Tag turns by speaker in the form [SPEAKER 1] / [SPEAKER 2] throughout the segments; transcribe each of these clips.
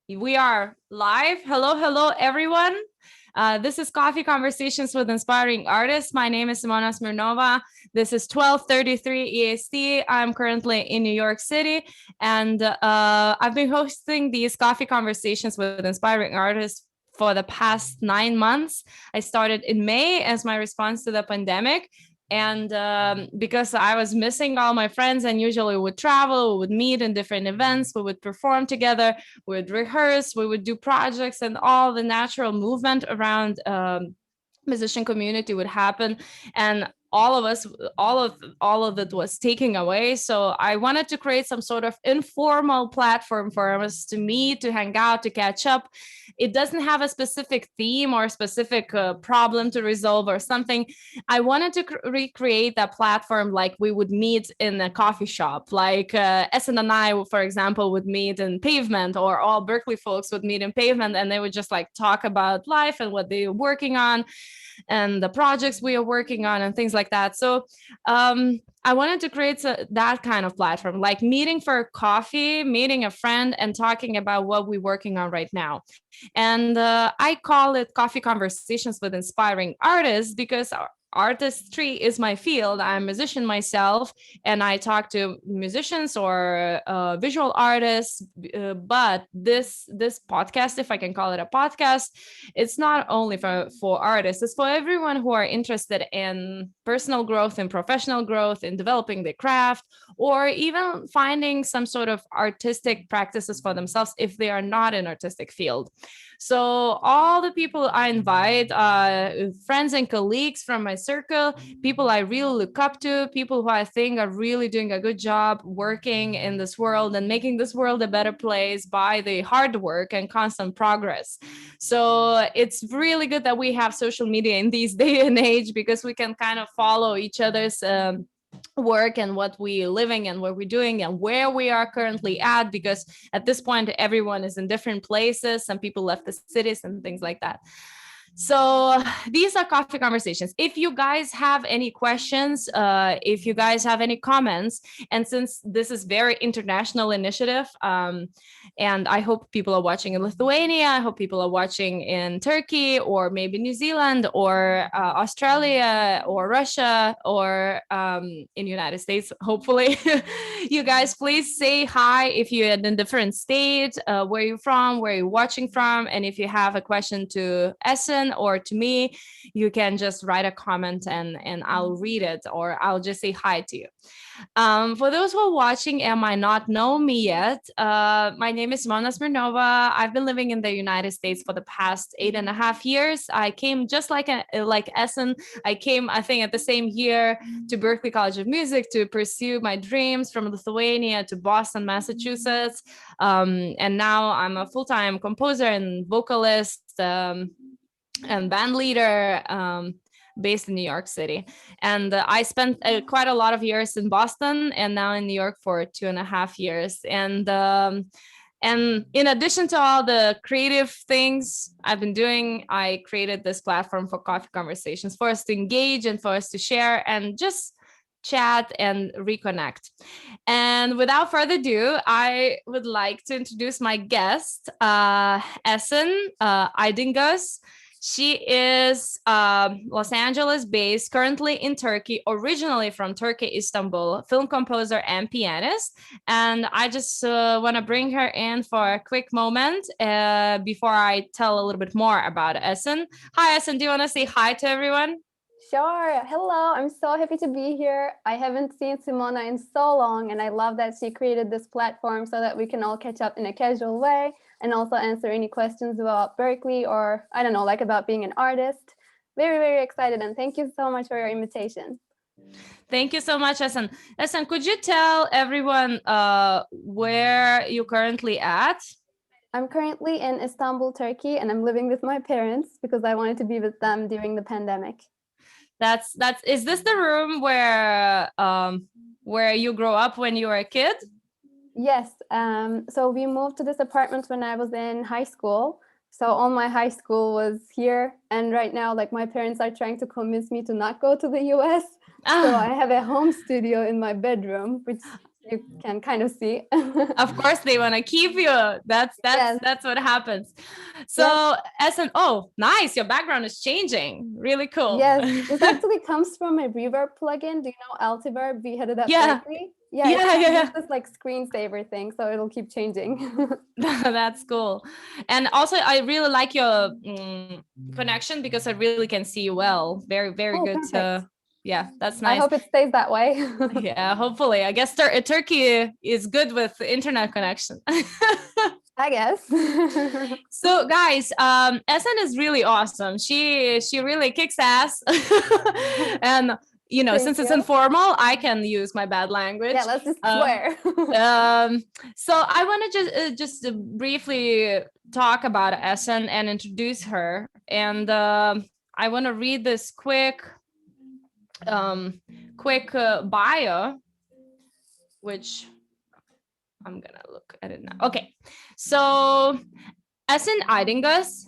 [SPEAKER 1] We are live. Hello, everyone. This is Coffee Conversations with Inspiring Artists. My name is Simona Smirnova. This is 12:33 EST. I'm currently in New York City, and I've been hosting these coffee conversations with inspiring artists for the past 9 months. I started in May as my response to the pandemic. And because I was missing all my friends, and usually we would travel, we would meet in different events, we would perform together, we would rehearse, we would do projects, and all the natural movement around musician community would happen. And all of us, all of it was taken away. So I wanted to create some sort of informal platform for us to meet, to hang out, to catch up. It doesn't have a specific theme or a specific problem to resolve or something. I wanted to recreate that platform like we would meet in a coffee shop, like Esin and I, for example, would meet in Pavement, or all Berkeley folks would meet in Pavement, and they would just like talk about life and what they're working on and the projects we are working on and things like that. So I wanted to create that kind of platform, like meeting for coffee, meeting a friend and talking about what we're working on right now. And I call it Coffee Conversations with Inspiring Artists because artistry is my field. I'm a musician myself, and I talk to musicians or visual artists. But this podcast, if I can call it a podcast, it's not only for artists. It's for everyone who are interested in personal growth and professional growth, in developing their craft, or even finding some sort of artistic practices for themselves if they are not in artistic field. So all the people I invite, friends and colleagues from my circle, people I really look up to, people who I think are really doing a good job working in this world and making this world a better place by the hard work and constant progress. So it's really good that we have social media in these day and age, because we can kind of follow each other's work and what we're living and what we're doing and where we are currently at, because at this point everyone is in different places. Some people left the cities and things like that. So these are coffee conversations. If you guys have any questions, if you guys have any comments, and since this is very international initiative, and I hope people are watching in Lithuania, I hope people are watching in Turkey or maybe New Zealand or Australia or Russia or in United States, hopefully. You guys please say hi if you're in a different state, where you're from, where you're watching from, and if you have a question to Esin or to me, you can just write a comment and I'll read it, or I'll just say hi to you. For those who are watching and might not know me yet, my name is Simona Smirnova. I've been living in the United States for the past 8.5 years. I came just like Esin. I came, I think, at the same year to Berklee College of Music to pursue my dreams, from Lithuania to Boston, Massachusetts. And now I'm a full-time composer and vocalist and band leader, based in New York City. And I spent quite a lot of years in Boston and now in New York for 2.5 years. And in addition to all the creative things I've been doing, I created this platform for coffee conversations, for us to engage and for us to share and just chat and reconnect. And without further ado, I would like to introduce my guest, Esin Aydingoz. She is Los Angeles based, currently in Turkey, originally from Turkey, Istanbul, film composer and pianist. And I just want to bring her in for a quick moment before I tell a little bit more about Esin. Hi, Esin. Do you want to say hi to everyone?
[SPEAKER 2] Sure. Hello. I'm so happy to be here. I haven't seen Simona in so long, and I love that she created this platform so that we can all catch up in a casual way and also answer any questions about Berkeley or, I don't know, like about being an artist. Very, very excited, and thank you so much for your invitation.
[SPEAKER 1] Thank you so much, Esin. Esin, could you tell everyone where you're currently at?
[SPEAKER 2] I'm currently in Istanbul, Turkey, and I'm living with my parents because I wanted to be with them during the pandemic.
[SPEAKER 1] That's is this the room where you grew up when you were a kid?
[SPEAKER 2] Yes. So we moved to this apartment when I was in high school. So all my high school was here, and right now, like, my parents are trying to convince me to not go to the US. So I have a home studio in my bedroom, which you can kind of see.
[SPEAKER 1] Of course, they want to keep you. That's
[SPEAKER 2] Yes.
[SPEAKER 1] that's what happens. So Esin, oh, nice. Your background is changing. Really cool.
[SPEAKER 2] Yes, this actually comes from a reverb plugin. Do you know Altiverb? We had it at
[SPEAKER 1] Yeah.
[SPEAKER 2] Berkeley. Yeah,
[SPEAKER 1] Yeah,
[SPEAKER 2] it's
[SPEAKER 1] yeah.
[SPEAKER 2] just this like screensaver thing, so it'll keep changing.
[SPEAKER 1] That's cool. And also, I really like your connection because I really can see you well. Very, very
[SPEAKER 2] Oh,
[SPEAKER 1] good.
[SPEAKER 2] perfect.
[SPEAKER 1] Yeah, that's
[SPEAKER 2] I
[SPEAKER 1] nice.
[SPEAKER 2] hope it stays that way.
[SPEAKER 1] Yeah, hopefully. I guess Turkey is good with internet connection.
[SPEAKER 2] I guess.
[SPEAKER 1] So guys, Esin is really awesome. She really kicks ass. And you know,
[SPEAKER 2] Thank
[SPEAKER 1] since it's
[SPEAKER 2] you.
[SPEAKER 1] informal, I can use my bad language.
[SPEAKER 2] Yeah, let's just swear.
[SPEAKER 1] So I want to just briefly talk about Esin and introduce her. And I want to read this quick bio, which I'm gonna look at it now. Okay, so Esin Aydingoz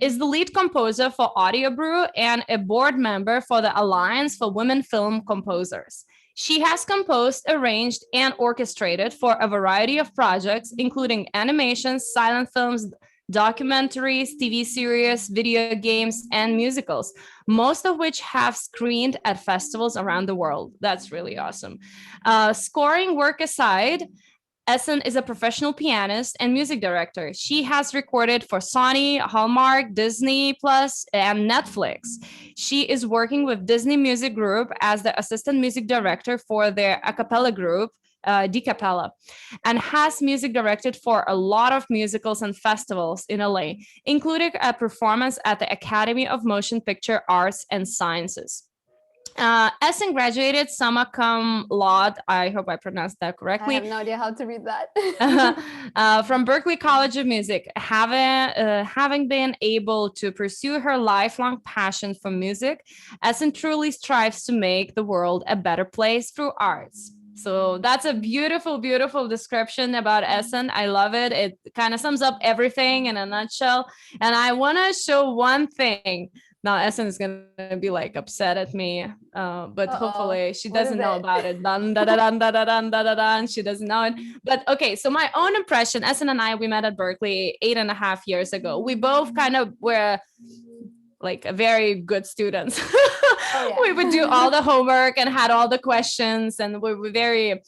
[SPEAKER 1] is the lead composer for AudioBrew and a board member for the Alliance for Women Film Composers. She has composed, arranged, and orchestrated for a variety of projects, including animations, silent films, documentaries, TV series, video games, and musicals, most of which have screened at festivals around the world. That's really awesome. Scoring work aside, Esin is a professional pianist and music director. She has recorded for SONY, Hallmark, Disney Plus, and Netflix. She is working with Disney Music Group as the assistant music director for their a cappella group, DCappella, and has music directed for a lot of musicals and festivals in LA, including a performance at the Academy of Motion Picture Arts and Sciences. Esin graduated Summa Cum Laude. I hope I pronounced that correctly.
[SPEAKER 2] I have no idea how to read that.
[SPEAKER 1] From Berklee College of Music, having been able to pursue her lifelong passion for music, Esin truly strives to make the world a better place through arts. So that's a beautiful, beautiful description about Esin. I love it. It kind of sums up everything in a nutshell. And I want to show one thing. Now Esin is gonna be like upset at me, but hopefully she doesn't know about it. Dun, da, da, dun, da, da, dun, da, da, dun. She doesn't know it. But okay, so my own impression, Esin and I, we met at Berkeley 8.5 years ago. We both kind of were like very good students. Oh, yeah. We would do all the homework and had all the questions, and we were very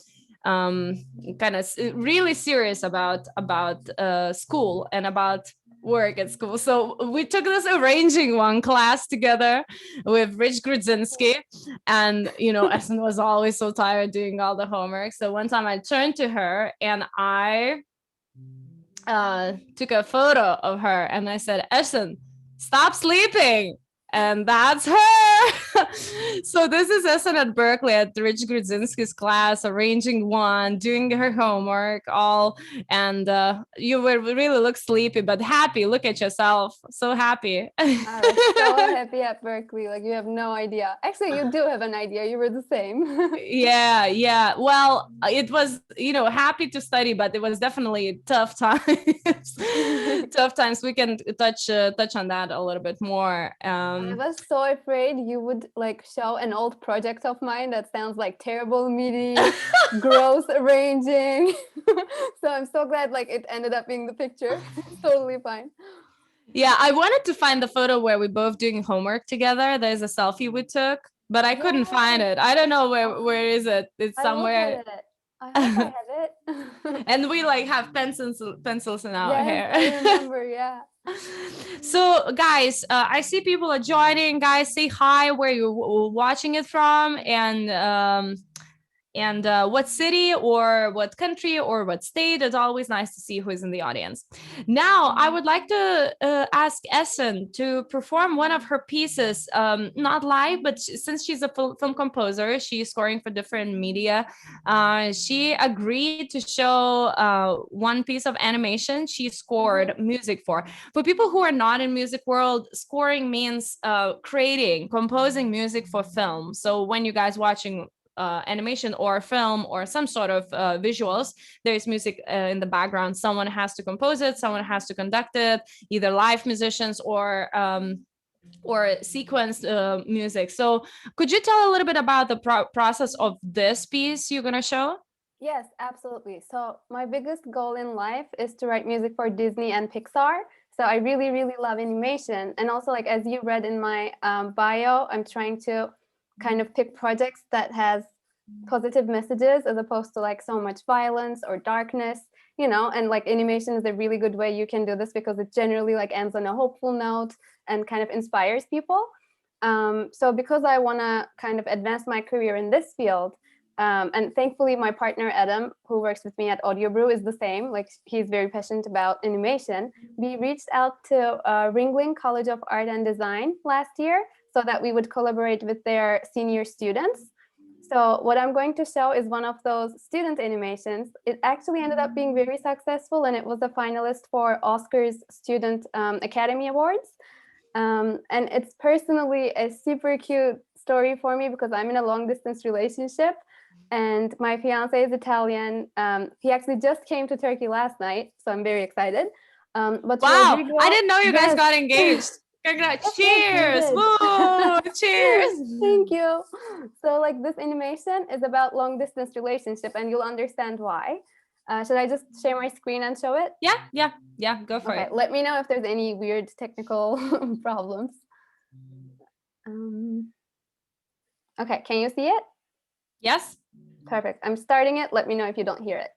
[SPEAKER 1] kind of really serious about school and about work at school. So we took this arranging one class together with Rich Grudzinski, and you know, Esin was always so tired doing all the homework. So one time I turned to her and I took a photo of her and I said, Esin, stop sleeping. And that's her. So this is Esin at Berkeley at Rich Grudzinski's class, arranging one, doing her homework, all. And you will really look sleepy, but happy. Look at yourself. So happy.
[SPEAKER 2] I was so happy at Berkeley. Like, you have no idea. Actually, you do have an idea. You were the same.
[SPEAKER 1] Yeah. Well, it was, you know, happy to study, but it was definitely tough times. Tough times. We can touch on that a little bit more.
[SPEAKER 2] I was so afraid you would like show an old project of mine that sounds like terrible meeting, gross arranging. So I'm so glad like it ended up being the picture. Totally fine.
[SPEAKER 1] Yeah, I wanted to find the photo where we both doing homework together. There's a selfie we took, but I couldn't find it. I don't know where is it. It's somewhere.
[SPEAKER 2] I hope I have it.
[SPEAKER 1] And we like have pencils in our hair.
[SPEAKER 2] I remember, yeah.
[SPEAKER 1] So guys, I see people are joining. Guys, say hi where you're watching it from, and what city or what country or what state. It's always nice to see who is in the audience. Now, I would like to ask Esin to perform one of her pieces, not live, but since she's a film composer, she's scoring for different media. She agreed to show one piece of animation she scored music for. For people who are not in music world, scoring means composing music for film. So when you guys watching animation or film or some sort of visuals, there's music in the background. Someone has to compose it, someone has to conduct it, either live musicians or sequence music. So could you tell a little bit about the process of this piece you're going to show?
[SPEAKER 2] Yes, absolutely. So my biggest goal in life is to write music for Disney and Pixar. So I really, really love animation. And also, like, as you read in my bio, I'm trying to kind of pick projects that has positive messages as opposed to like so much violence or darkness, and like animation is a really good way you can do this because it generally like ends on a hopeful note and kind of inspires people. So because I want to kind of advance my career in this field, and thankfully my partner Adam, who works with me at AudioBrew, is the same. Like he's very passionate about animation. We reached out to Ringling College of Art and Design last year so that we would collaborate with their senior students. So what I'm going to show is one of those student animations. It actually ended up being very successful, and it was a finalist for Oscar's Student Academy Awards. And it's personally a super cute story for me because I'm in a long distance relationship and my fiance is Italian. He actually just came to Turkey last night, so I'm very excited. But
[SPEAKER 1] Wow,
[SPEAKER 2] Rodrigo,
[SPEAKER 1] I didn't know you guys
[SPEAKER 2] yes.
[SPEAKER 1] got engaged. Congrats.
[SPEAKER 2] Yes, we
[SPEAKER 1] Cheers.
[SPEAKER 2] did.
[SPEAKER 1] Woo, cheers.
[SPEAKER 2] Thank you. So like this animation is about long distance relationship and you'll understand why. Should I just share my screen and show it?
[SPEAKER 1] Yeah, go for
[SPEAKER 2] Okay,
[SPEAKER 1] it.
[SPEAKER 2] let me know if there's any weird technical problems. Okay, can you see it?
[SPEAKER 1] Yes.
[SPEAKER 2] Perfect. I'm starting it. Let me know if you don't hear it.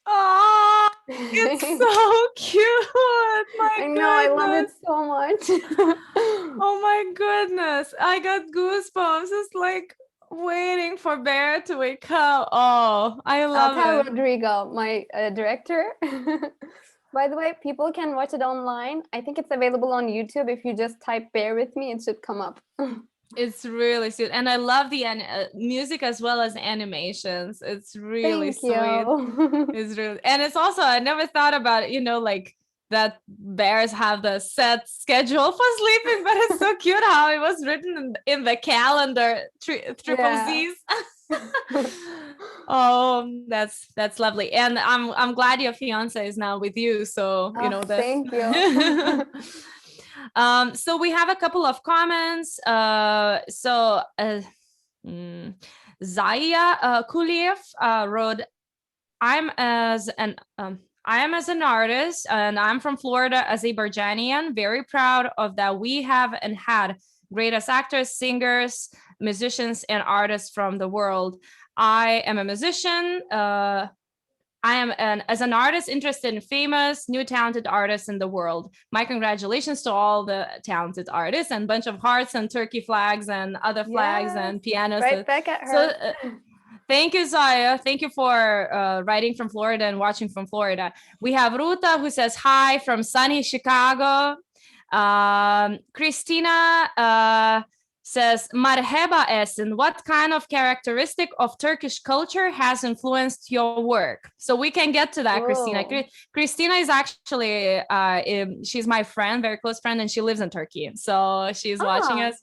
[SPEAKER 1] Oh, it's so cute. My
[SPEAKER 2] I know, I love it
[SPEAKER 1] goodness.
[SPEAKER 2] so much.
[SPEAKER 1] Oh my goodness. I got goosebumps. It's like waiting for Bear to wake up. Oh, I
[SPEAKER 2] I'll
[SPEAKER 1] love
[SPEAKER 2] tell
[SPEAKER 1] it.
[SPEAKER 2] Rodrigo, my director. By the way, people can watch it online. I think it's available on YouTube. If you just type "Bear with Me," it should come up.
[SPEAKER 1] It's really sweet. And I love the music as well as animations. It's really
[SPEAKER 2] Thank
[SPEAKER 1] sweet.
[SPEAKER 2] you.
[SPEAKER 1] It's really, and it's also, I never thought about it, like that bears have the set schedule for sleeping, but it's so cute how it was written in the calendar, triple Z's. Oh, that's lovely. And I'm glad your fiance is now with you. So, that's
[SPEAKER 2] Thank you.
[SPEAKER 1] so we have a couple of comments. Zaya Kuliev wrote, I am as an artist and I'm from Florida, Azerbaijanian, very proud of that we have and had greatest actors, singers, musicians, and artists from the world. I am a musician. I am as an artist interested in famous, new talented artists in the world. My congratulations to all the talented artists, and bunch of hearts and turkey flags and other flags and pianos.
[SPEAKER 2] Right back at her.
[SPEAKER 1] So thank you, Zaya. Thank you for writing from Florida and watching from Florida. We have Ruta, who says hi from sunny Chicago. Christina says, Marhaba Esin, what kind of characteristic of Turkish culture has influenced your work? So we can get to that, Christina. Christina is actually, she's my friend, very close friend, and she lives in Turkey. So she's watching us.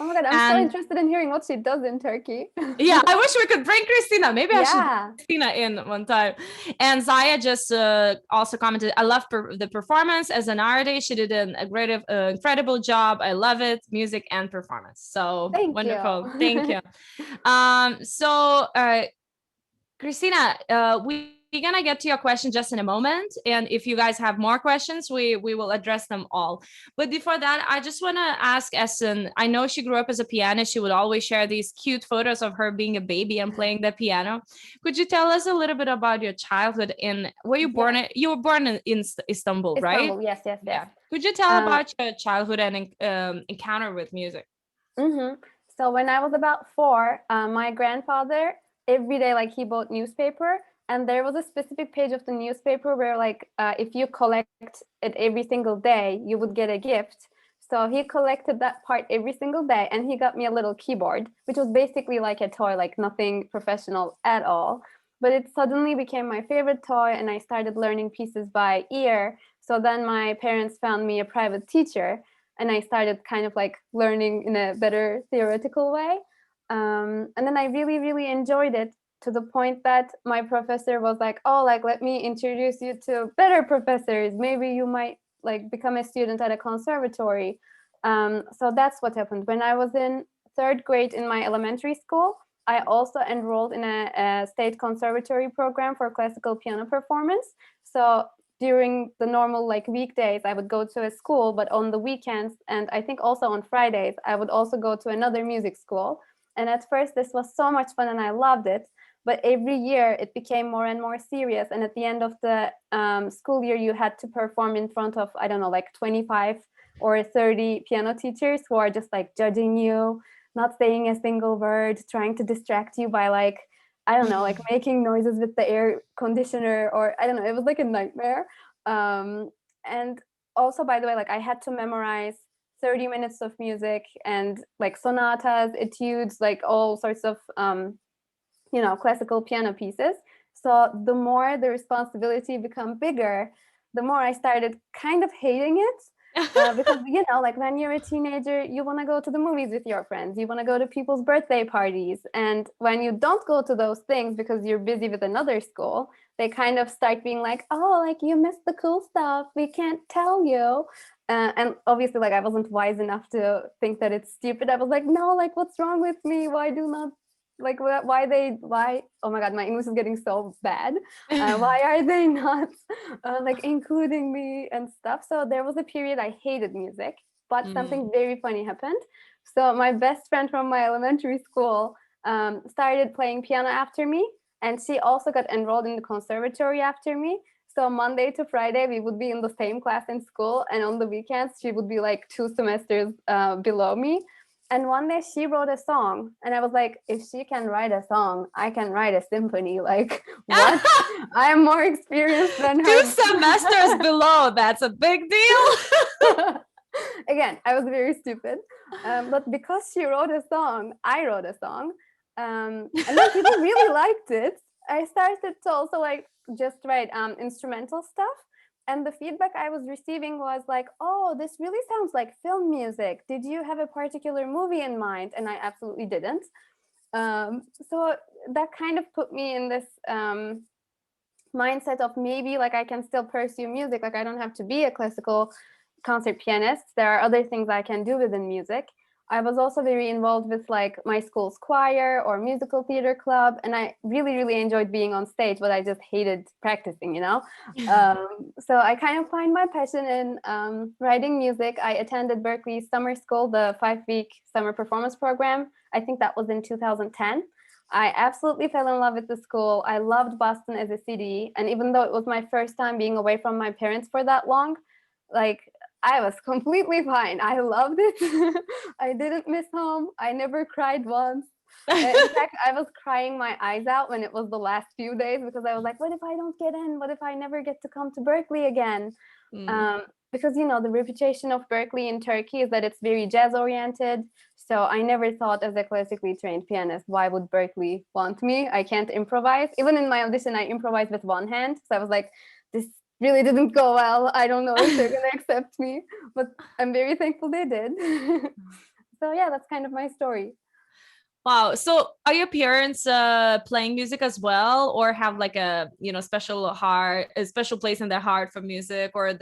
[SPEAKER 2] Oh my God, I'm so interested in hearing what she does in Turkey.
[SPEAKER 1] Yeah, I wish we could bring Christina. Maybe I should bring Christina in one time. And Zaya just also commented, I love the performance as an artist. She did a great, incredible job. I love it, music and performance. So wonderful. Thank you. Christina, we're gonna get to your question just in a moment, and if you guys have more questions, we will address them all. But before that, I just want to ask Esin. I know she grew up as a pianist. She would always share these cute photos of her being a baby and playing the piano. Could you tell us a little bit about your childhood? Were you born? You were born in Istanbul, right?
[SPEAKER 2] Istanbul, yes.
[SPEAKER 1] Yeah. Could you tell about your childhood and encounter with music?
[SPEAKER 2] So when I was about 4, my grandfather every day, like, he bought newspaper. And there was a specific page of the newspaper where, like, if you collect it every single day, you would get a gift. So he collected that part every single day, and he got me a little keyboard, which was basically like a toy, like nothing professional at all. But it suddenly became my favorite toy, and I started learning pieces by ear. So then my parents found me a private teacher, and I started kind of like learning in a better theoretical way. And then I really, really enjoyed it, to the point that my professor was like, oh, like, let me introduce you to better professors. Maybe you might like become a student at a conservatory. So that's what happened. When I was in 3rd grade in my elementary school, I also enrolled in a state conservatory program for classical piano performance. So during the normal like weekdays, I would go to a school, but on the weekends, and I think also on Fridays, I would also go to another music school. And at first, this was so much fun and I loved it. But every year it became more and more serious. And at the end of the school year, you had to perform in front of, I don't know, like 25 or 30 piano teachers who are just like judging you, not saying a single word, trying to distract you by like, I don't know, like making noises with the air conditioner, or I don't know, it was like a nightmare. And also, by the way, like I had to memorize 30 minutes of music and like sonatas, etudes, like all sorts of classical piano pieces. So the more the responsibility become bigger, the more I started kind of hating it. Because, like when you're a teenager, you want to go to the movies with your friends. You want to go to people's birthday parties. And when you don't go to those things because you're busy with another school, they kind of start being like, oh, like you missed the cool stuff. We can't tell you. And obviously, like I wasn't wise enough to think that it's stupid. I was like, no, like what's wrong with me? Why oh my God, my English is getting so bad. Why are they not like including me and stuff? So there was a period I hated music, but something very funny happened. So my best friend from my elementary school started playing piano after me, and she also got enrolled in the conservatory after me. So Monday to Friday, we would be in the same class in school, and on the weekends, she would be like 2 semesters below me. And one day she wrote a song, and I was like, if she can write a song, I can write a symphony. Like, what? I'm more experienced than her.
[SPEAKER 1] 2 semesters below, that's a big deal.
[SPEAKER 2] Again, I was very stupid. But because she wrote a song, I wrote a song. And then people really liked it. I started to also like just write instrumental stuff. And the feedback I was receiving was like, oh, this really sounds like film music. Did you have a particular movie in mind? And I absolutely didn't. So that kind of put me in this mindset of maybe like I can still pursue music. Like I don't have to be a classical concert pianist. There are other things I can do within music. I was also very involved with like my school's choir or musical theater club, and I really, really enjoyed being on stage, but I just hated practicing, you know? So I kind of find my passion in writing music. I attended Berkeley summer school, the 5-week summer performance program. I think that was in 2010. I absolutely fell in love with the school. I loved Boston as a city. And even though it was my first time being away from my parents for that long, like I was completely fine. I loved it. I didn't miss home. I never cried once. In fact, I was crying my eyes out when it was the last few days because I was like, what if I don't get in? What if I never get to come to Berkeley again? Because, you know, the reputation of Berkeley in Turkey is that it's very jazz oriented. So I never thought as a classically trained pianist, why would Berkeley want me? I can't improvise. Even in my audition, I improvised with one hand. So I was like, this really didn't go well. I don't know if they're going to accept me, but I'm very thankful they did. So yeah, that's kind of my story.
[SPEAKER 1] Wow. So are your parents playing music as well, or have like a, you know, a special place in their heart for music, or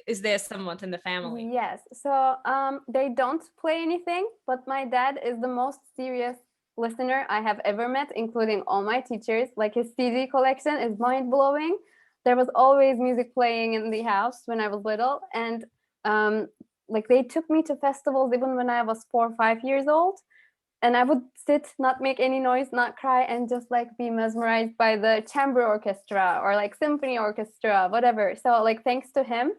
[SPEAKER 1] is there someone in the family?
[SPEAKER 2] Yes. So they don't play anything, but my dad is the most serious listener I have ever met, including all my teachers. Like his CD collection is mind blowing. There was always music playing in the house when I was little, and like they took me to festivals even when I was 4 or 5 years old. And I would sit, not make any noise, not cry, and just like be mesmerized by the chamber orchestra or like symphony orchestra, whatever. So like thanks to him,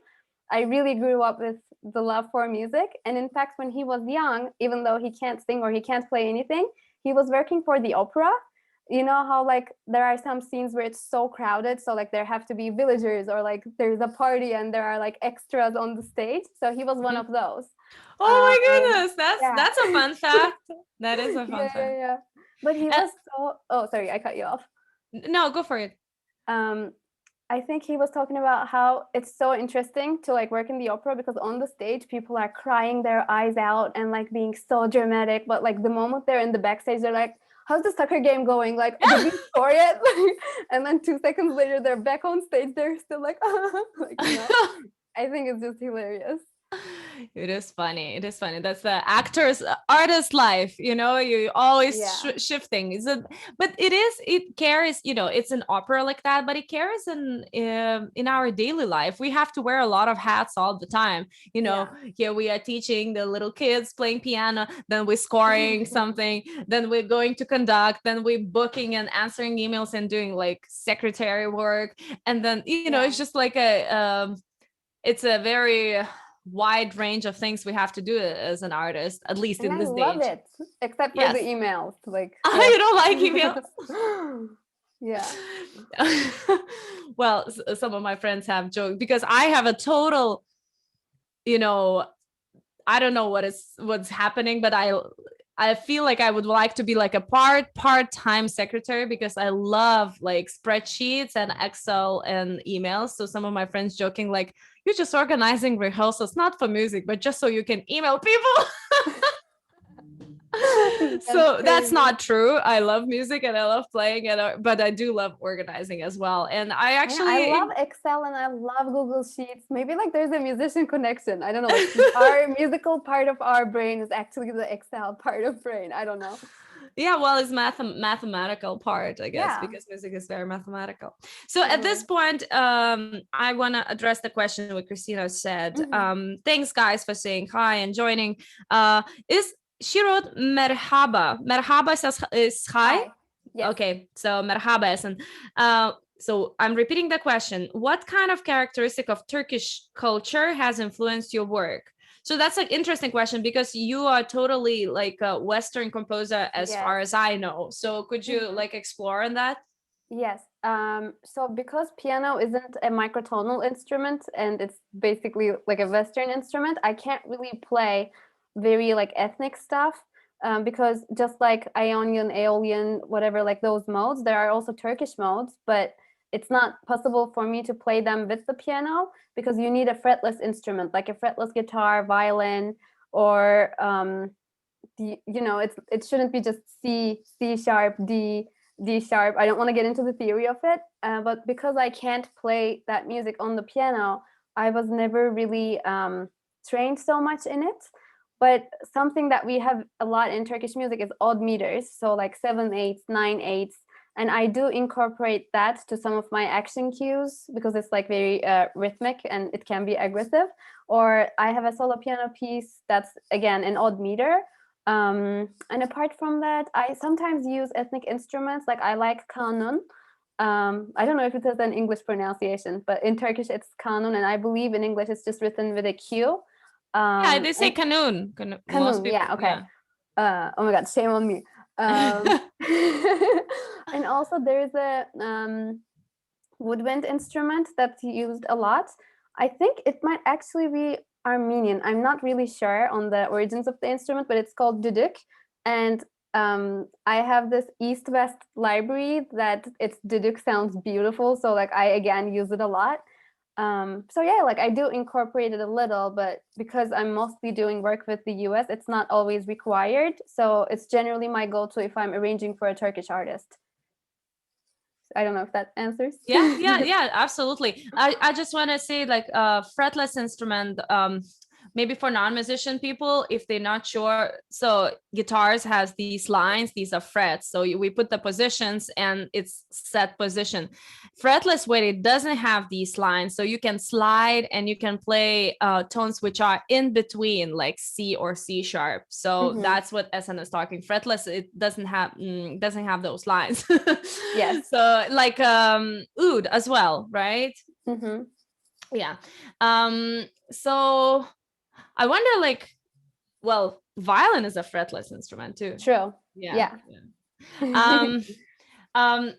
[SPEAKER 2] I really grew up with the love for music. And in fact, when he was young, even though he can't sing or he can't play anything, he was working for the opera. You know how like there are some scenes where it's so crowded, so like there have to be villagers or like there's a party and there are like extras on the stage. So he was one of those.
[SPEAKER 1] Oh my goodness,
[SPEAKER 2] Yeah.
[SPEAKER 1] that's a fun fact. That is a fun fact.
[SPEAKER 2] Yeah. But he was so, oh, sorry, I cut you off.
[SPEAKER 1] No, go for it.
[SPEAKER 2] I think he was talking about how it's so interesting to like work in the opera because on the stage people are crying their eyes out and like being so dramatic, but like the moment they're in the backstage, they're like, how's the soccer game going? Like, did we score yet? And then 2 seconds later, they're back on stage. They're still like, like, you know, I think it's just hilarious.
[SPEAKER 1] It is funny. It is funny. That's the artist life, you know, you always shifting. But it carries, you know, it's an opera like that, but it carries in our daily life. We have to wear a lot of hats all the time. You know, here we are teaching the little kids playing piano, then we're scoring something, then we're going to conduct, then we're booking and answering emails and doing like secretary work. And then, you know, it's just like it's a very wide range of things we have to do as an artist, at least in this stage. I love
[SPEAKER 2] it, except for the emails. Like,
[SPEAKER 1] you don't like emails?
[SPEAKER 2] Yeah.
[SPEAKER 1] Well, some of my friends have joked because I have a total, you know, I don't know what's happening, but I feel like I would like to be like a part-time secretary because I love like spreadsheets and Excel and emails. So some of my friends joking like, you're just organizing rehearsals, not for music, but just so you can email people. So that's not true. I love music and I love playing, but I do love organizing as well. And I
[SPEAKER 2] love Excel and I love Google Sheets. Maybe like there's a musician connection. I don't know. Like our musical part of our brain is actually the Excel part of brain. I don't know.
[SPEAKER 1] Yeah, well, it's mathematical part, I guess, because music is very mathematical. So at this point, I want to address the question what Christina said. Thanks, guys, for saying hi and joining. She wrote merhaba. Merhaba is hi. Yes. Okay, so merhaba, Esin. So I'm repeating the question. What kind of characteristic of Turkish culture has influenced your work? So that's an interesting question because you are totally like a Western composer as far as I know. So could you like explore on that?
[SPEAKER 2] Yes. So because piano isn't a microtonal instrument and it's basically like a Western instrument, I can't really play very like ethnic stuff because just like Ionian, Aeolian, whatever, like those modes, there are also Turkish modes, but it's not possible for me to play them with the piano because you need a fretless instrument, like a fretless guitar, violin, or you know, it shouldn't be just C sharp, D sharp. I don't want to get into the theory of it, but because I can't play that music on the piano, I was never really trained so much in it. But something that we have a lot in Turkish music is odd meters. So like 7/8, 9/8. And I do incorporate that to some of my action cues because it's like very rhythmic and it can be aggressive. Or I have a solo piano piece that's, again, an odd meter. And apart from that, I sometimes use ethnic instruments. Like I like kanun. I don't know if it has an English pronunciation, but in Turkish it's kanun. And I believe in English it's just written with a Q.
[SPEAKER 1] Yeah, they say kanun. Most
[SPEAKER 2] Kanun,
[SPEAKER 1] people,
[SPEAKER 2] yeah, okay. Oh my God, shame on me. And also there's a woodwind instrument that's used a lot. I think it might actually be Armenian. I'm not really sure on the origins of the instrument, but it's called Duduk. And I have this East-West library that its Duduk sounds beautiful. So like I, again, use it a lot. So yeah, like I do incorporate it a little, but because I'm mostly doing work with the US, it's not always required. So it's generally my go-to if I'm arranging for a Turkish artist. I don't know if that answers.
[SPEAKER 1] Yeah, absolutely. I just want to say, like, fretless instrument, maybe for non-musician people, if they're not sure. So guitars has these lines, these are frets. So we put the positions and it's set position. Fretless way, it doesn't have these lines. So you can slide and you can play tones which are in between, like C or C sharp. So that's what Esin is talking. Fretless, it doesn't have those lines.
[SPEAKER 2] Yes.
[SPEAKER 1] So like oud as well, right? Yeah. So I wonder, like, well, violin is a fretless instrument too.
[SPEAKER 2] True.
[SPEAKER 1] Yeah.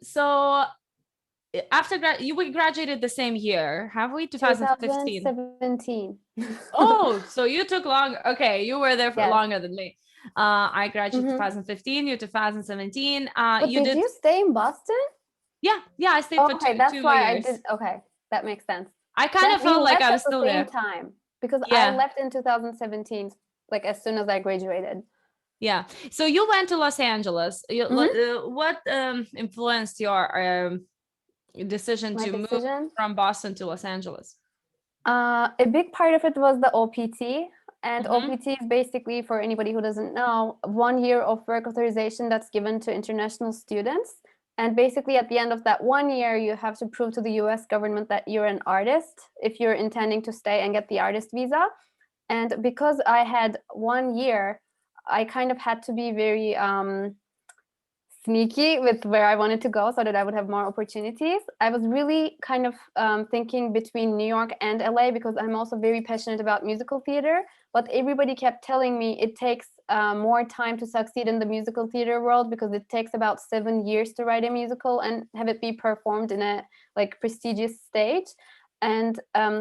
[SPEAKER 1] So after we graduated the same year, have we? 2015.
[SPEAKER 2] 2017.
[SPEAKER 1] Oh, so you took long. Okay, you were there for
[SPEAKER 2] Yes.
[SPEAKER 1] longer than me. I graduated 2015. You 2017.
[SPEAKER 2] But did you stay in Boston?
[SPEAKER 1] Yeah, I stayed for two
[SPEAKER 2] that's
[SPEAKER 1] more
[SPEAKER 2] why
[SPEAKER 1] years.
[SPEAKER 2] I did. Okay, that makes sense.
[SPEAKER 1] I kind of felt like I was still there.
[SPEAKER 2] At the same time, because I left in 2017, like as soon as I graduated.
[SPEAKER 1] Yeah. So you went to Los Angeles. What influenced your decision to move from Boston to Los Angeles?
[SPEAKER 2] A big part of it was the OPT. And OPT is basically, for anybody who doesn't know, 1 year of work authorization that's given to international students. And basically at the end of that 1 year, you have to prove to the US government that you're an artist if you're intending to stay and get the artist visa. And because I had 1 year, I kind of had to be very sneaky with where I wanted to go so that I would have more opportunities. I was really kind of thinking between New York and LA because I'm also very passionate about musical theater. But everybody kept telling me it takes more time to succeed in the musical theater world because it takes about 7 years to write a musical and have it be performed in a like prestigious stage. And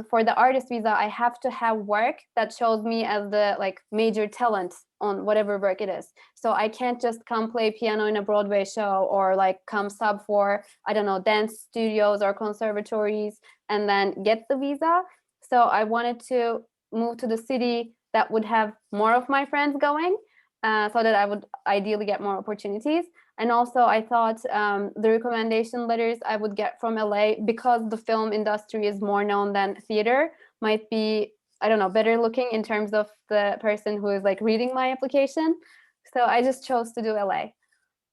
[SPEAKER 2] for the artist visa, I have to have work that shows me as the like major talent on whatever work it is. So I can't just come play piano in a Broadway show or like come sub for, I don't know, dance studios or conservatories and then get the visa. So I wanted to move to the city that would have more of my friends going so that I would ideally get more opportunities. And also I thought the recommendation letters I would get from LA, because the film industry is more known than theater, might be, I don't know, better looking in terms of the person who is like reading my application. So I just chose to do LA.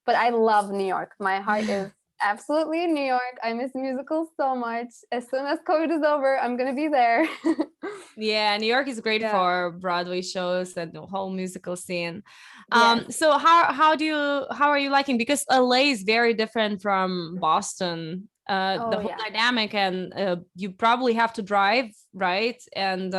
[SPEAKER 2] But I love New York. My heart is absolutely in New York. I miss musicals so much. As soon as COVID is over, I'm going to be there.
[SPEAKER 1] Yeah, New York is great for Broadway shows and the whole musical scene.
[SPEAKER 2] Yes.
[SPEAKER 1] So how are you liking, because LA is very different from Boston, the whole dynamic, and you probably have to drive, right? And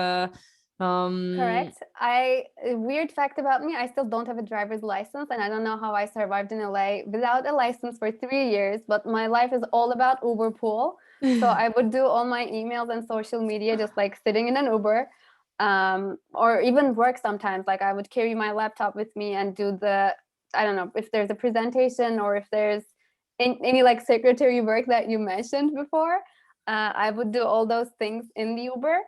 [SPEAKER 2] correct. A weird fact about me, I still don't have a driver's license, and I don't know how I survived in LA without a license for 3 years, but my life is all about Uber pool. So I would do all my emails and social media just like sitting in an Uber, or even work sometimes. Like I would carry my laptop with me and do I don't know, if there's a presentation or if there's any like secretary work that you mentioned before, I would do all those things in the Uber.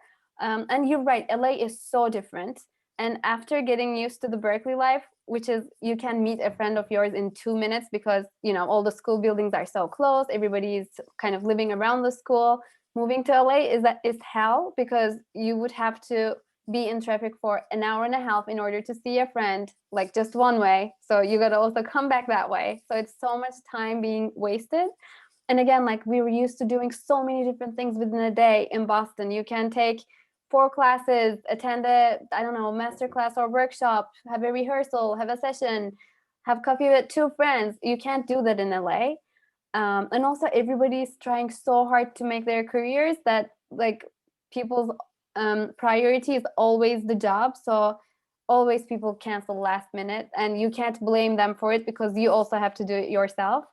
[SPEAKER 2] And you're right, LA is so different. And after getting used to the Berkeley life, which is you can meet a friend of yours in 2 minutes because, you know, all the school buildings are so close, everybody's kind of living around the school. Moving to LA is hell, because you would have to be in traffic for an hour and a half in order to see a friend, like just one way. So you got to also come back that way. So it's so much time being wasted. And again, like we were used to doing so many different things within a day in Boston. You can take 4 classes, attend a, I don't know, master class or workshop, have a rehearsal, have a session, have coffee with 2 friends. You can't do that in LA. And also everybody's trying so hard to make their careers that like people's priority is always the job. So always people cancel last minute, and you can't blame them for it because you also have to do it yourself.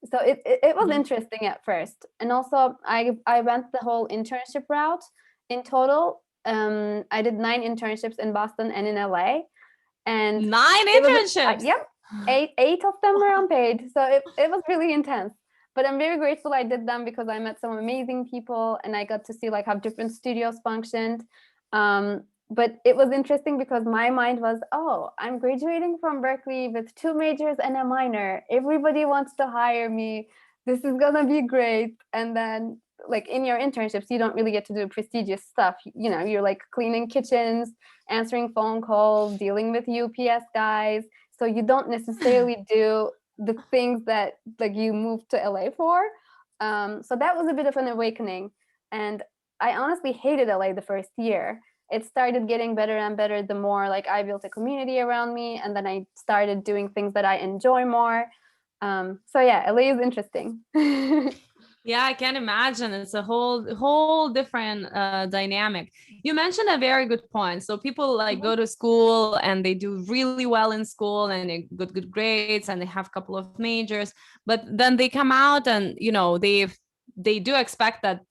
[SPEAKER 2] So it was interesting at first. And also I went the whole internship route. In total, I did 9 internships in Boston and in LA. And
[SPEAKER 1] 9 internships.
[SPEAKER 2] Yep. 8 of them were unpaid. So it was really intense. But I'm very grateful I did them because I met some amazing people and I got to see like how different studios functioned. But it was interesting because my mind was, oh, I'm graduating from Berkeley with 2 majors and a minor. Everybody wants to hire me. This is gonna be great. And then like in your internships, you don't really get to do prestigious stuff. You know, you're like cleaning kitchens, answering phone calls, dealing with UPS guys. So you don't necessarily do the things that like you moved to LA for. So that was a bit of an awakening. And I honestly hated LA the first year. It started getting better and better the more like I built a community around me, and then I started doing things that I enjoy more. So yeah, LA is interesting.
[SPEAKER 1] Yeah, I can imagine. It's a whole different dynamic. You mentioned a very good point. So people like go to school and they do really well in school and they get good grades and they have a couple of majors, but then they come out and they do expect that,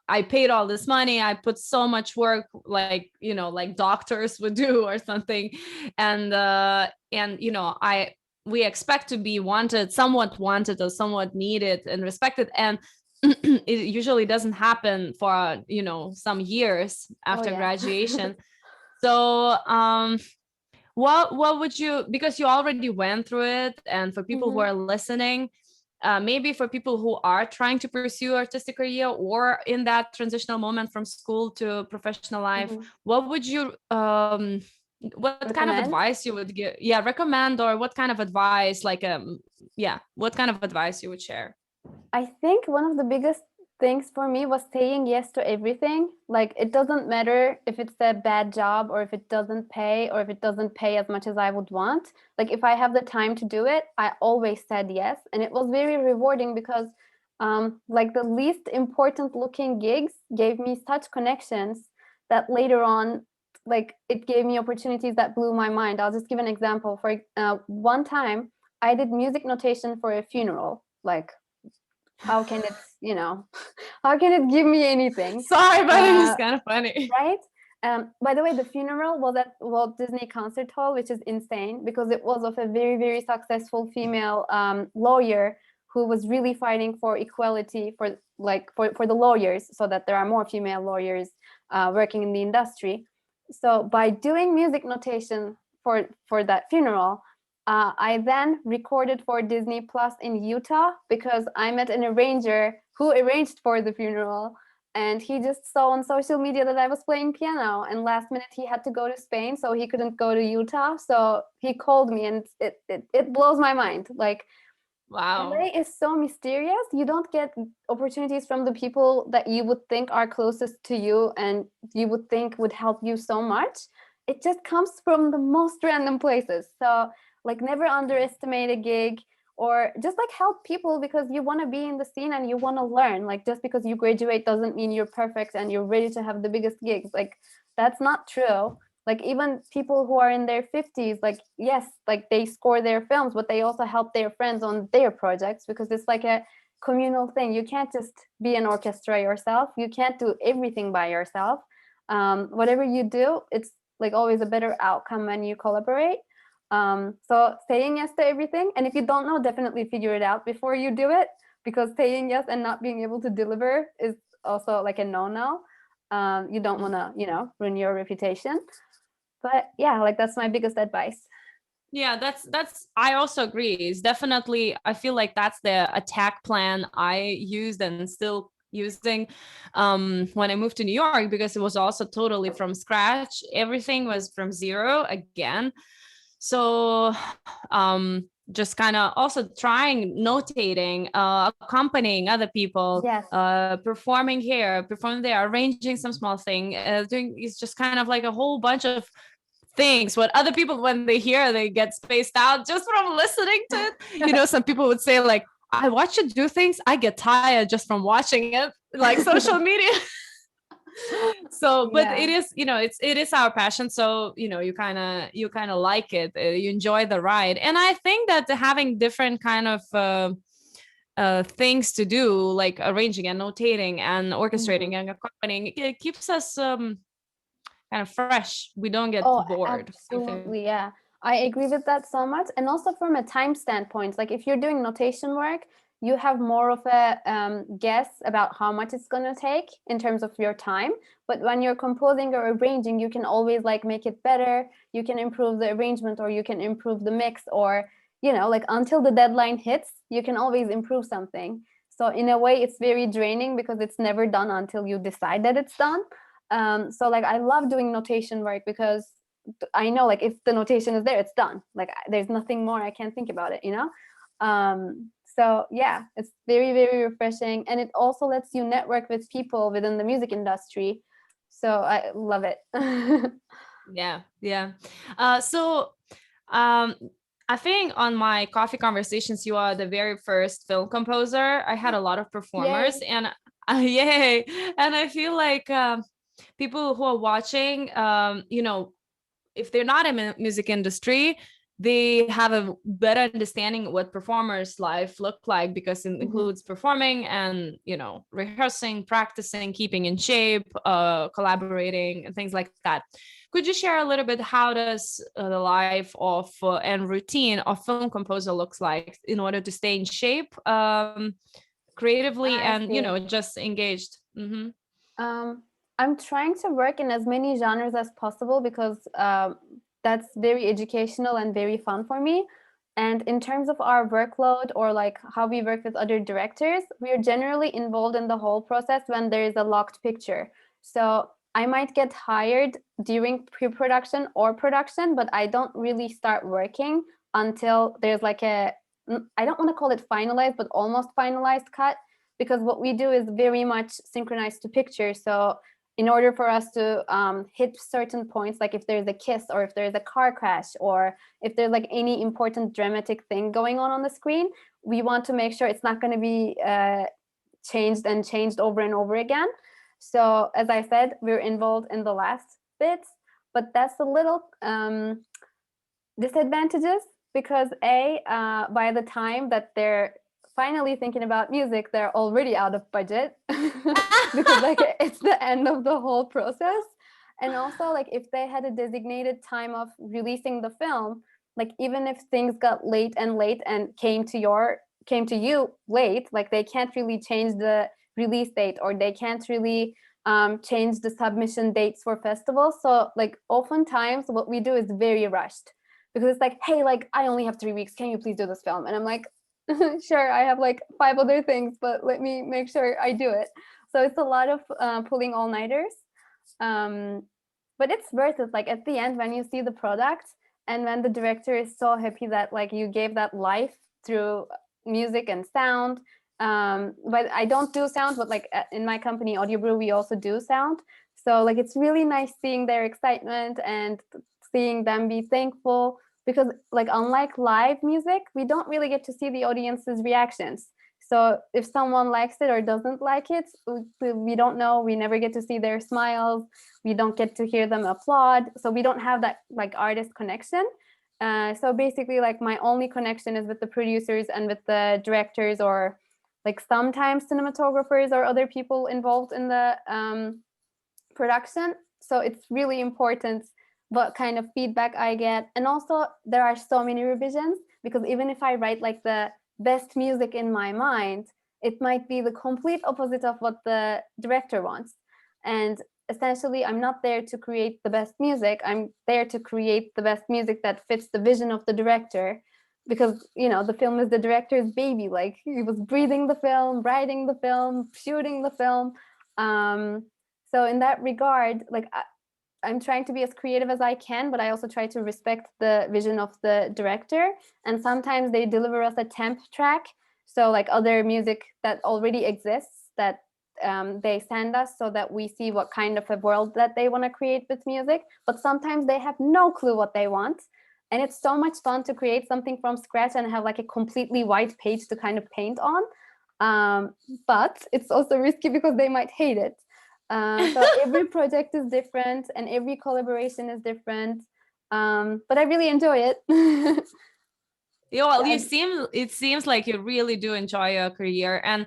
[SPEAKER 1] I paid all this money, I put so much work, like, like doctors would do or something, and we expect to be somewhat wanted or somewhat needed and respected, and it usually doesn't happen for some years after graduation. So what would you, because you already went through it, and for people who are listening, maybe for people who are trying to pursue artistic career or in that transitional moment from school to professional life, what would you what kind of advice you would give? Yeah, recommend, or what kind of advice, like what kind of advice you would share?
[SPEAKER 2] I think one of the biggest things for me was saying yes to everything. Like it doesn't matter if it's a bad job or if it doesn't pay or if it doesn't pay as much as I would want. Like if I have the time to do it, I always said yes. And it was very rewarding because like the least important looking gigs gave me such connections that later on, like it gave me opportunities that blew my mind. I'll just give an example. For one time, I did music notation for a funeral. Like, how can it, how can it give me anything?
[SPEAKER 1] Sorry, but it is kind of funny.
[SPEAKER 2] Right? By the way, the funeral was at Walt Disney Concert Hall, which is insane because it was of a very, very successful female lawyer who was really fighting for equality for the lawyers, so that there are more female lawyers working in the industry. So by doing music notation for that funeral, I then recorded for Disney Plus in Utah because I met an arranger who arranged for the funeral, and he just saw on social media that I was playing piano, and last minute he had to go to Spain, so he couldn't go to Utah. So he called me, and it blows my mind. Like,
[SPEAKER 1] wow,
[SPEAKER 2] LA is so mysterious. You don't get opportunities from the people that you would think are closest to you and you would think would help you so much. It just comes from the most random places. So like never underestimate a gig, or just like help people because you want to be in the scene and you want to learn. Like just because you graduate doesn't mean you're perfect and you're ready to have the biggest gigs. Like that's not true. Like even people who are in their 50s, like yes, like they score their films, but they also help their friends on their projects because it's like a communal thing. You can't just be an orchestra yourself. You can't do everything by yourself. Whatever you do, it's like always a better outcome when you collaborate. So saying yes to everything, and if you don't know, definitely figure it out before you do it, because saying yes and not being able to deliver is also like a no-no. You don't want to, ruin your reputation. But yeah, like that's my biggest advice.
[SPEAKER 1] Yeah, that's I also agree. It's definitely, I feel like that's the attack plan I used and still using when I moved to New York, because it was also totally from scratch. Everything was from zero again. So just kind of also trying notating, accompanying other people,
[SPEAKER 2] Yes.
[SPEAKER 1] performing here, performing there, arranging some small thing, doing, it's just kind of like a whole bunch of things. What other people, when they hear, they get spaced out just from listening to it. You know, some people would say like, I watch you do things, I get tired just from watching it, like social media. So but
[SPEAKER 2] Yeah.
[SPEAKER 1] it is, you know, it is our passion. So you know, you kind of like it, you enjoy the ride. And I think that having different kind of things to do, like arranging and notating and orchestrating and accompanying, it keeps us kind of fresh. We don't get
[SPEAKER 2] Oh,
[SPEAKER 1] bored, I think.
[SPEAKER 2] absolutely. Yeah. I agree with that so much. And also from a time standpoint, like if you're doing notation work, you have more of a guess about how much it's going to take in terms of your time. But when you're composing or arranging, you can always like make it better. You can improve the arrangement, or you can improve the mix, or, you know, like until the deadline hits, you can always improve something. So in a way, it's very draining because it's never done until you decide that it's done. So like I love doing notation work because I know like if the notation is there, it's done. Like there's nothing more I can think about it, you know? So yeah, it's very, very refreshing. And it also lets you network with people within the music industry. So I love it.
[SPEAKER 1] Yeah, yeah. So I think on my coffee conversations, you are the very first film composer. I had a lot of performers,
[SPEAKER 2] Yay.
[SPEAKER 1] and yay. And I feel like people who are watching, you know, if they're not in the music industry, they have a better understanding what performers' life look like, because it
[SPEAKER 2] Mhm.
[SPEAKER 1] includes performing and, you know, rehearsing, practicing, keeping in shape, collaborating, and things like that. Could you share a little bit how does the life of and routine of film composer looks like in order to stay in shape, creatively,
[SPEAKER 2] I
[SPEAKER 1] and, you
[SPEAKER 2] see.
[SPEAKER 1] know, just engaged?
[SPEAKER 2] Um, I'm trying to work in as many genres as possible because that's very educational and very fun for me. And in terms of our workload or like how we work with other directors, we are generally involved in the whole process when there is a locked picture. So I might get hired during pre-production or production, but I don't really start working until there's like I don't want to call it finalized, but almost finalized cut, because what we do is very much synchronized to picture. So in order for us to hit certain points, like if there's a kiss or if there's a car crash or if there's like any important dramatic thing going on the screen, we want to make sure it's not going to be changed and changed over and over again. So as I said, we're involved in the last bits, but that's a little disadvantages because by the time that they're finally thinking about music, they're already out of budget because like it's the end of the whole process. And also like if they had a designated time of releasing the film, like even if things got late and came to you late, like they can't really change the release date, or they can't really change the submission dates for festivals. So like oftentimes what we do is very rushed, because it's like, hey, like I only have 3 weeks, can you please do this film? And I'm like, sure, I have like 5 other things, but let me make sure I do it. So it's a lot of pulling all-nighters, but it's worth it. Like at the end when you see the product and when the director is so happy that like you gave that life through music and sound. But I don't do sound, but like in my company AudioBrew we also do sound. So like it's really nice seeing their excitement and seeing them be thankful, because like unlike live music, we don't really get to see the audience's reactions. So if someone likes it or doesn't like it, we don't know. We never get to see their smiles. We don't get to hear them applaud. So we don't have that like artist connection. So basically like my only connection is with the producers and with the directors, or like sometimes cinematographers or other people involved in the production. So it's really important what kind of feedback I get. And also there are so many revisions, because even if I write like the best music in my mind, it might be the complete opposite of what the director wants. And essentially I'm not there to create the best music, I'm there to create the best music that fits the vision of the director. because, you know, the film is the director's baby. Like, he was breathing the film, writing the film, shooting the film. So in that regard, like, I'm trying to be as creative as I can, but I also try to respect the vision of the director. And sometimes they deliver us a temp track. So like other music that already exists that they send us so that we see what kind of a world that they want to create with music. But sometimes they have no clue what they want. And it's so much fun to create something from scratch and have like a completely white page to kind of paint on. But it's also risky because they might hate it. So every project is different and every collaboration is different. But I really enjoy it.
[SPEAKER 1] Yeah, well, it seems like you really do enjoy your career. And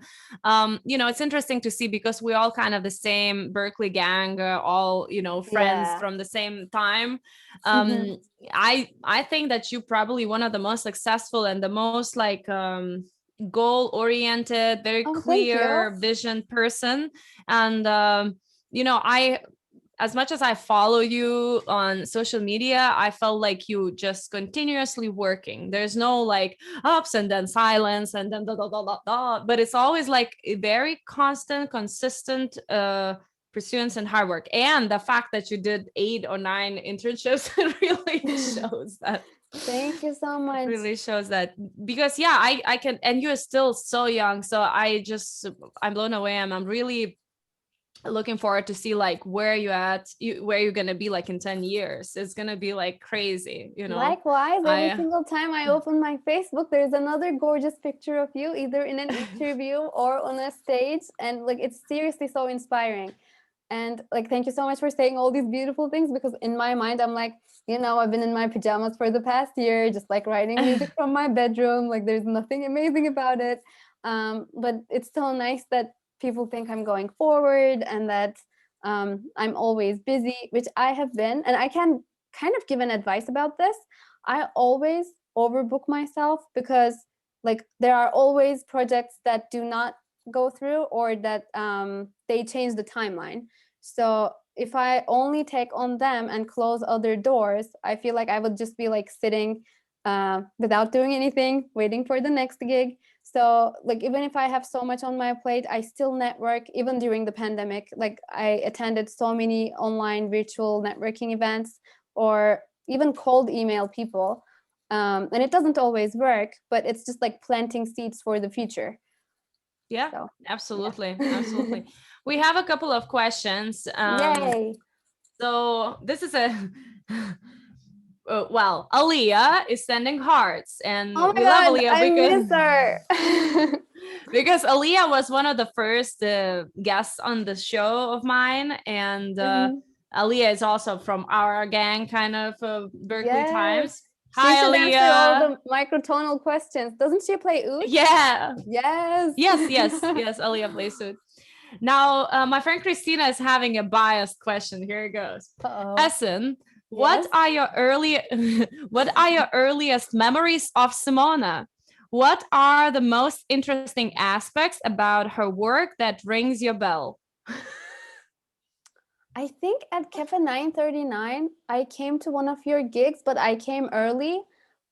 [SPEAKER 1] you know, it's interesting to see because we all kind of the same Berkeley gang, all, you know, friends from the same time. I think that you probably one of the most successful and the most like goal oriented, very clear vision person. And you know, as much as I follow you on social media, I felt like you just continuously working. There's no like ups and then silence and then but it's always like a very constant, consistent pursuance and hard work. And the fact that you did 8 or 9 internships really shows that.
[SPEAKER 2] Thank you so much.
[SPEAKER 1] Really shows that, because yeah, I can, and you're still so young. So I'm blown away. I'm really looking forward to see like where you're gonna be like in 10 years. It's gonna be like crazy, you know.
[SPEAKER 2] Likewise, every single time I open my Facebook, there's another gorgeous picture of you, either in an interview or on a stage, and like it's seriously so inspiring. And like, thank you so much for saying all these beautiful things, because in my mind I'm like, you know, I've been in my pajamas for the past year, just like writing music from my bedroom. Like, there's nothing amazing about it, but it's still nice that people think I'm going forward and that I'm always busy, which I have been. And I can kind of give an advice about this. I always overbook myself because like there are always projects that do not go through or that they change the timeline. So if I only take on them and close other doors, I feel like I would just be like sitting without doing anything, waiting for the next gig. So like, even if I have so much on my plate, I still network even during the pandemic. Like, I attended so many online virtual networking events or even cold email people. And it doesn't always work, but it's just like planting seeds for the future.
[SPEAKER 1] Yeah, so, absolutely. Yeah. Absolutely. We have a couple of questions.
[SPEAKER 2] Yay.
[SPEAKER 1] So this is a... well, Aaliyah is sending hearts, and
[SPEAKER 2] oh my God,
[SPEAKER 1] Aaliyah
[SPEAKER 2] I miss her.
[SPEAKER 1] because Aaliyah was one of the first guests on the show of mine, and Aaliyah is also from our gang, kind of Berkeley times.
[SPEAKER 2] Hi, she should Aaliyah. Answer all the microtonal questions. Doesn't she play oud?
[SPEAKER 1] Yeah.
[SPEAKER 2] Yes.
[SPEAKER 1] Yes. Aaliyah plays oud. Now, my friend Christina is having a biased question. Here it goes. Esin, what are your earliest memories of Simona? What are the most interesting aspects about her work that rings your bell?
[SPEAKER 2] I think at Cafe 939, I came to one of your gigs, but I came early.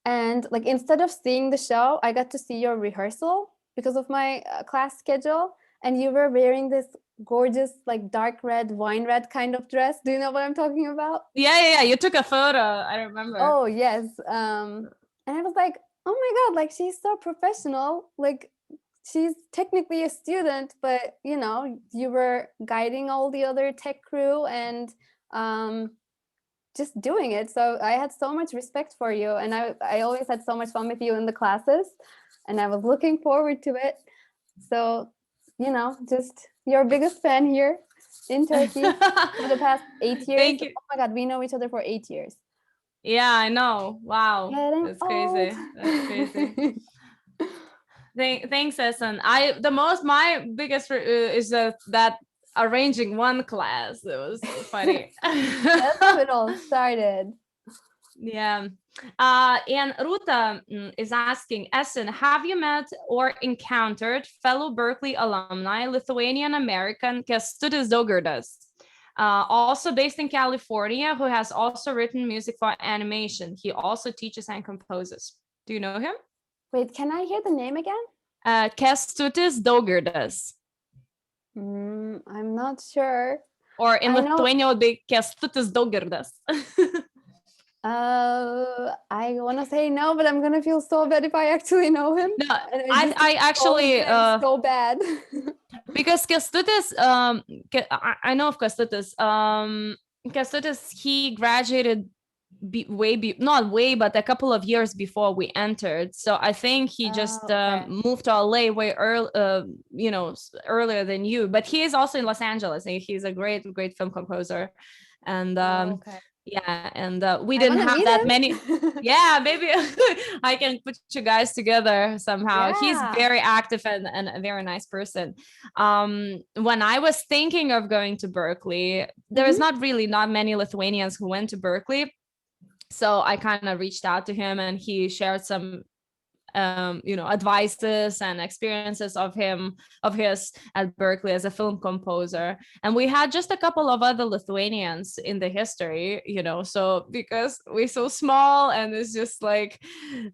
[SPEAKER 2] And like, instead of seeing the show, I got to see your rehearsal because of my class schedule. And you were wearing this gorgeous, like dark red, wine red kind of dress. Do you know what I'm talking about?
[SPEAKER 1] Yeah. You took a photo. I remember.
[SPEAKER 2] Oh, yes. And I was like, oh my God, like, she's so professional. Like, she's technically a student, but you know, you were guiding all the other tech crew and just doing it. So I had so much respect for you, and I always had so much fun with you in the classes, and I was looking forward to it. So, you know, just your biggest fan here in Turkey for the past 8 years.
[SPEAKER 1] Thank you.
[SPEAKER 2] Oh my God, we know each other for 8 years.
[SPEAKER 1] Yeah, I know. Wow.
[SPEAKER 2] That's
[SPEAKER 1] crazy. That's crazy. Thanks, Esin. My biggest is that arranging one class. It was so funny.
[SPEAKER 2] That's how it all started.
[SPEAKER 1] Yeah. And Ruta is asking, Esin, have you met or encountered fellow Berkeley alumni, Lithuanian American Kęstutis Daugirdas, also based in California, who has also written music for animation? He also teaches and composes. Do you know him?
[SPEAKER 2] Wait, can I hear the name again?
[SPEAKER 1] Kęstutis Daugirdas.
[SPEAKER 2] I'm not sure.
[SPEAKER 1] Or in
[SPEAKER 2] I know-
[SPEAKER 1] Lithuania would be Kęstutis Daugirdas.
[SPEAKER 2] I want to say no, but I'm gonna feel so bad if I actually know him.
[SPEAKER 1] No,
[SPEAKER 2] And
[SPEAKER 1] I actually
[SPEAKER 2] so bad.
[SPEAKER 1] because Kęstutis, I know of Kęstutis. Kęstutis, he graduated not way, but a couple of years before we entered. So I think he just moved to LA way early, earlier than you. But he is also in Los Angeles. And he's a great film composer, and yeah, and we didn't have that many. Yeah, maybe I can put you guys together somehow. Yeah. He's very active and a very nice person. When I was thinking of going to Berkeley, there's not many Lithuanians who went to Berkeley. So I kind of reached out to him, and he shared some advices and experiences of his at Berkeley as a film composer. And we had just a couple of other Lithuanians in the history, so because we're so small, and it's just like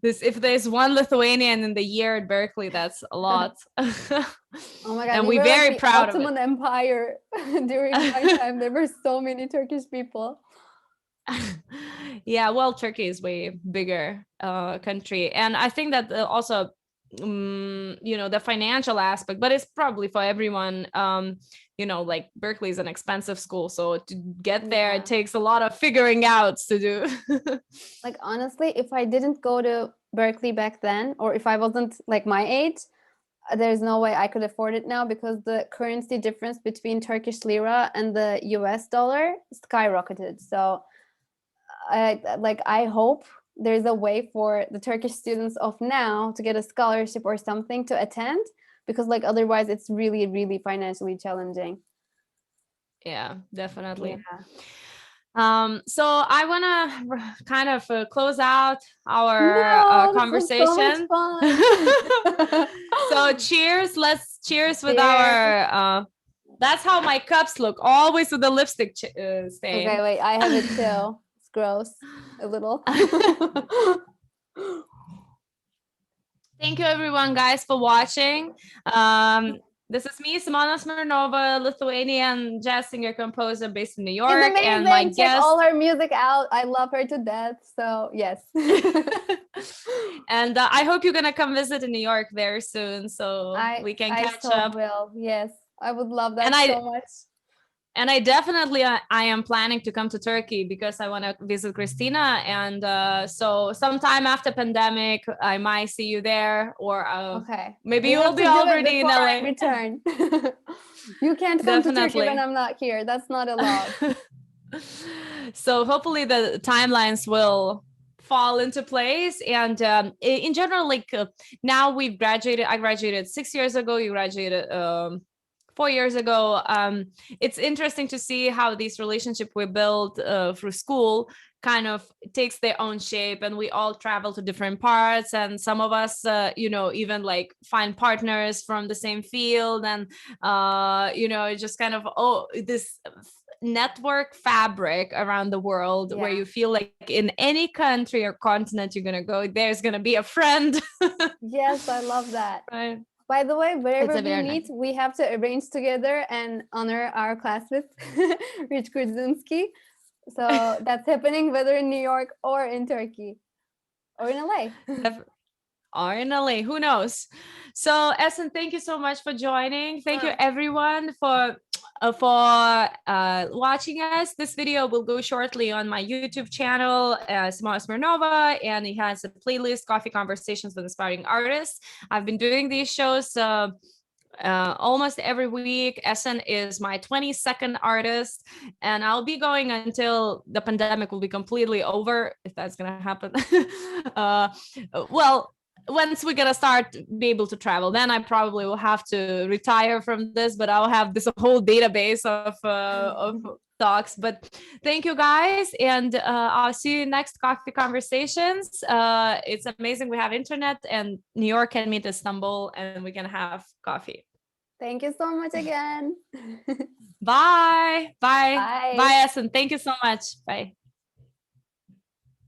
[SPEAKER 1] this, if there's one Lithuanian in the year at Berkeley, that's a lot.
[SPEAKER 2] Oh my God.
[SPEAKER 1] And we're very
[SPEAKER 2] like
[SPEAKER 1] proud of it.
[SPEAKER 2] Ottoman Empire during my time. There were so many Turkish people.
[SPEAKER 1] Yeah, well, Turkey is way bigger country, and I think that also the financial aspect, but it's probably for everyone. Like Berkeley is an expensive school, so to get there it takes a lot of figuring out to do.
[SPEAKER 2] Like honestly, if I didn't go to Berkeley back then, or if I wasn't like my age, there's no way I could afford it now, because the currency difference between Turkish lira and the US dollar skyrocketed. So I hope there's a way for the Turkish students of now to get a scholarship or something to attend, because like otherwise it's really, really financially challenging. Yeah,
[SPEAKER 1] definitely. So I want to kind of close out our conversation. So cheers. Let's cheers with our that's how my cups look, always with the lipstick stain.
[SPEAKER 2] Okay, wait, I have it too. Gross a little.
[SPEAKER 1] Thank you everyone, guys, for watching. This is me, Simona Smirnova, Lithuanian jazz singer composer based in New York.
[SPEAKER 2] She's amazing.
[SPEAKER 1] And my
[SPEAKER 2] Check
[SPEAKER 1] guest,
[SPEAKER 2] all her music out. I love her to death. So yes.
[SPEAKER 1] And I hope you're gonna come visit in New York very soon, so we can catch up.
[SPEAKER 2] Will. Yes, I would love that so much.
[SPEAKER 1] And I definitely, I am planning to come to Turkey because I want to visit Christina. And so sometime after pandemic, I might see you there, or maybe you will be already in LA.
[SPEAKER 2] I return. You can't come to Turkey when I'm not here. That's not allowed.
[SPEAKER 1] So hopefully the timelines will fall into place. And in general, now we've graduated. I graduated 6 years ago. You graduated 4 years ago. It's interesting to see how these relationships we build through school kind of takes their own shape, and we all travel to different parts, and some of us even find partners from the same field, and just kind of this network fabric around the world where you feel like in any country or continent you're gonna go, there's gonna be a friend.
[SPEAKER 2] Yes, I love that.
[SPEAKER 1] Right.
[SPEAKER 2] By the way, wherever we meet, we have to arrange together and honor our class with Rich Kurdzinski. So that's happening whether in New York or in Turkey or in LA.
[SPEAKER 1] Or in LA, who knows? So Esin, thank you so much for joining. Thank you everyone for watching us. This video will go shortly on my YouTube channel, Simona Smirnova, and it has a playlist, Coffee Conversations with Inspiring Artists. I've been doing these shows almost every week. Esin is my 22nd artist, and I'll be going until the pandemic will be completely over, if that's gonna happen. Once we're gonna start be able to travel, then I probably will have to retire from this, but I'll have this whole database of talks. But thank you guys, and I'll see you next Coffee Conversations. It's amazing we have internet, and New York can meet Istanbul, and we can have coffee.
[SPEAKER 2] Thank you so much again.
[SPEAKER 1] Bye. Bye, Esin. Thank you so much. Bye.